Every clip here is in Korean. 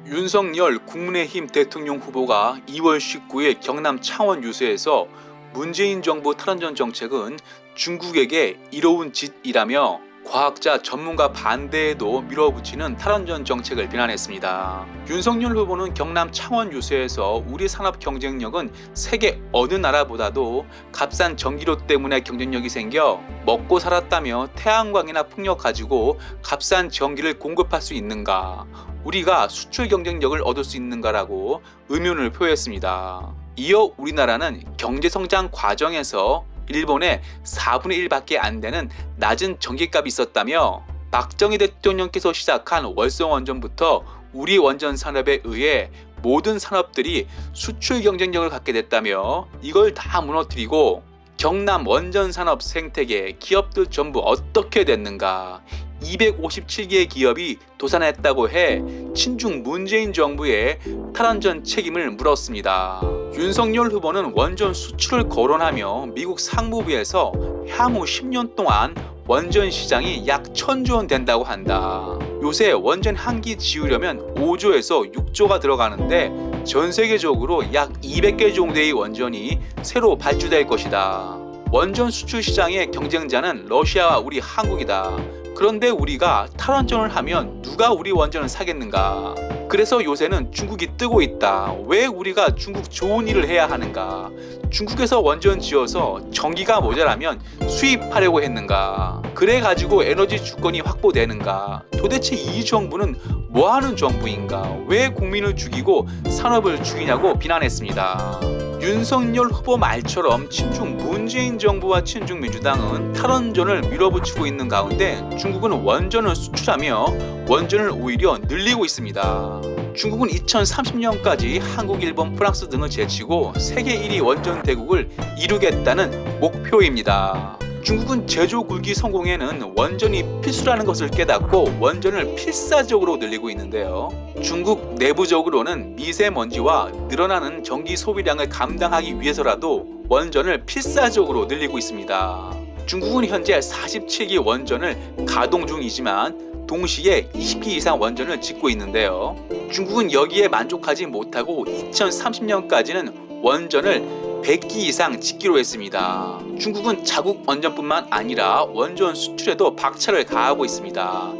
윤석열 국민의힘 대통령 후보가 2월 19일 경남 창원 유세에서 문재인 정부 탈원전 정책은 중국에게 이로운 짓이라며 과학자 전문가 반대에도 밀어붙이는 탈원전 정책을 비난했습니다. 윤석열 후보는 경남 창원 유세에서 우리 산업 경쟁력은 세계 어느 나라보다도 값싼 전기료 때문에 경쟁력이 생겨 먹고 살았다며 태양광이나 풍력 가지고 값싼 전기를 공급할 수 있는가, 우리가 수출 경쟁력을 얻을 수 있는가라고 의문을 표했습니다. 이어 우리나라는 경제성장 과정에서 일본의 4분의 1밖에 안 되는 낮은 전기값이 있었다며 박정희 대통령께서 시작한 월성원전부터 우리 원전 산업에 의해 모든 산업들이 수출 경쟁력을 갖게 됐다며 이걸 다 무너뜨리고 경남 원전 산업 생태계 기업들 전부 어떻게 됐는가, 257개의 기업이 도산했다고 해 친중 문재인 정부의 탈원전 책임을 물었습니다. 윤석열 후보는 원전 수출을 거론하며 미국 상무부에서 향후 10년 동안 원전 시장이 약 1,000조 원 된다고 한다. 요새 원전 한 기 지으려면 5조에서 6조가 들어가는데 전 세계적으로 약 200개 정도의 원전이 새로 발주될 것이다. 원전 수출 시장의 경쟁자는 러시아와 우리 한국이다. 그런데 우리가 탈원전을 하면 누가 우리 원전을 사겠는가? 그래서 요새는 중국이 뜨고 있다. 왜 우리가 중국 좋은 일을 해야 하는가? 중국에서 원전 지어서 전기가 모자라면 수입하려고 했는가? 그래가지고 에너지 주권이 확보되는가? 도대체 이 정부는 뭐하는 정부인가? 왜 국민을 죽이고 산업을 죽이냐고 비난했습니다. 윤석열 후보 말처럼 친중 문재인 정부와 친중 민주당은 탈원전을 밀어붙이고 있는 가운데 중국은 원전을 수출하며 원전을 오히려 늘리고 있습니다. 중국은 2030년까지 한국, 일본, 프랑스 등을 제치고 세계 1위 원전 대국을 이루겠다는 목표입니다. 중국은 제조 굴기 성공에는 원전이 필수라는 것을 깨닫고 원전을 필사적으로 늘리고 있는데요. 중국 내부적으로는 미세먼지와 늘어나는 전기 소비량을 감당하기 위해서라도 원전을 필사적으로 늘리고 있습니다. 중국은 현재 47기 원전을 가동 중이지만 동시에 20기 이상 원전을 짓고 있는데요. 중국은 여기에 만족하지 못하고 2030년까지는 원전을 100기 이상 짓기로 했습니다. 중국은 자국 원전뿐만 아니라 원전 수출에도 박차를 가하고 있습니다.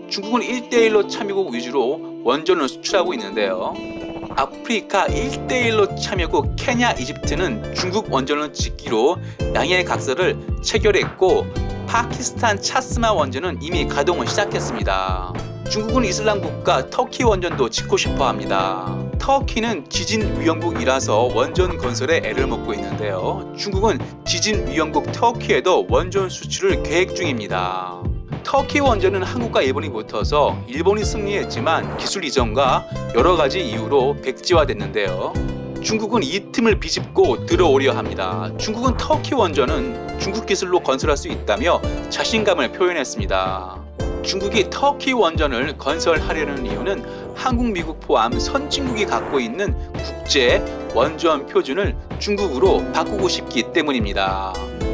중국은 1대1로 참여국 위주로 원전을 수출하고 있는데요. 아프리카 1대1로 참여국 케냐, 이집트는 중국 원전을 짓기로 양해 각서를 체결했고 파키스탄 차스마 원전은 이미 가동을 시작했습니다. 중국은 이슬람 국가 터키 원전도 짓고 싶어 합니다. 터키는 지진 위험국이라서 원전 건설에 애를 먹고 있는데요. 중국은 지진 위험국 터키에도 원전 수출을 계획 중입니다. 터키 원전은 한국과 일본이 붙어서 일본이 승리했지만 기술 이전과 여러 가지 이유로 백지화됐는데요. 중국은 이 틈을 비집고 들어오려 합니다. 중국은 터키 원전은 중국 기술로 건설할 수 있다며 자신감을 표현했습니다. 중국이 터키 원전을 건설하려는 이유는 한국, 미국 포함 선진국이 갖고 있는 국제 원전 표준을 중국으로 바꾸고 싶기 때문입니다.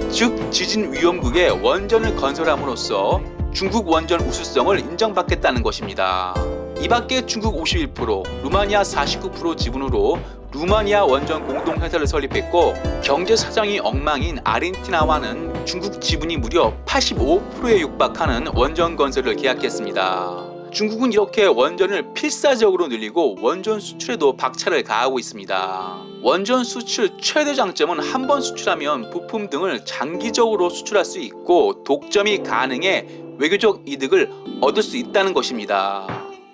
즉 지진 위험국에 원전을 건설함으로써 중국 원전 우수성을 인정받겠다는 것입니다. 이밖에 중국 51%, 루마니아 49% 지분으로 루마니아 원전 공동회사를 설립했고 경제 사정이 엉망인 아르헨티나와는 중국 지분이 무려 85%에 육박하는 원전 건설을 계약했습니다. 중국은 이렇게 원전을 필사적으로 늘리고 원전 수출에도 박차를 가하고 있습니다. 원전 수출 최대 장점은 한 번 수출하면 부품 등을 장기적으로 수출할 수 있고 독점이 가능해 외교적 이득을 얻을 수 있다는 것입니다.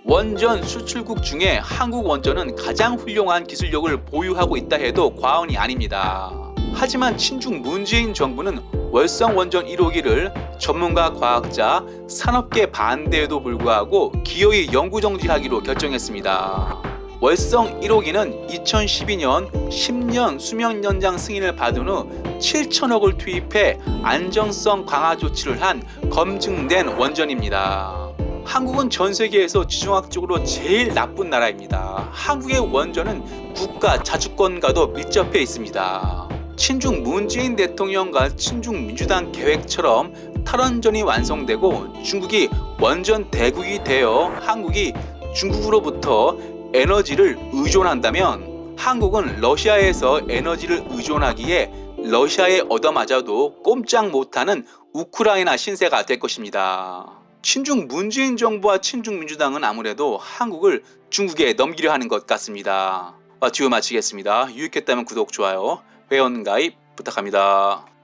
원전 수출국 중에 한국 원전은 가장 훌륭한 기술력을 보유하고 있다 해도 과언이 아닙니다. 하지만 친중 문재인 정부는 월성 원전 1호기를 전문가, 과학자, 산업계 반대에도 불구하고 기어이 연구 정지하기로 결정했습니다. 월성 1호기는 2012년 10년 수명 연장 승인을 받은 후 7천억을 투입해 안정성 강화 조치를 한 검증된 원전입니다. 한국은 전 세계에서 지정학적으로 제일 나쁜 나라입니다. 한국의 원전은 국가 자주권과도 밀접해 있습니다. 친중 문재인 대통령과 친중 민주당 계획처럼 탈원전이 완성되고 중국이 원전 대국이 되어 한국이 중국으로부터 에너지를 의존한다면 한국은 러시아에서 에너지를 의존하기에 러시아에 얻어맞아도 꼼짝 못하는 우크라이나 신세가 될 것입니다. 친중 문재인 정부와 친중 민주당은 아무래도 한국을 중국에 넘기려 하는 것 같습니다. 듀오 마치겠습니다. 유익했다면 구독, 좋아요, 회원 가입 부탁합니다.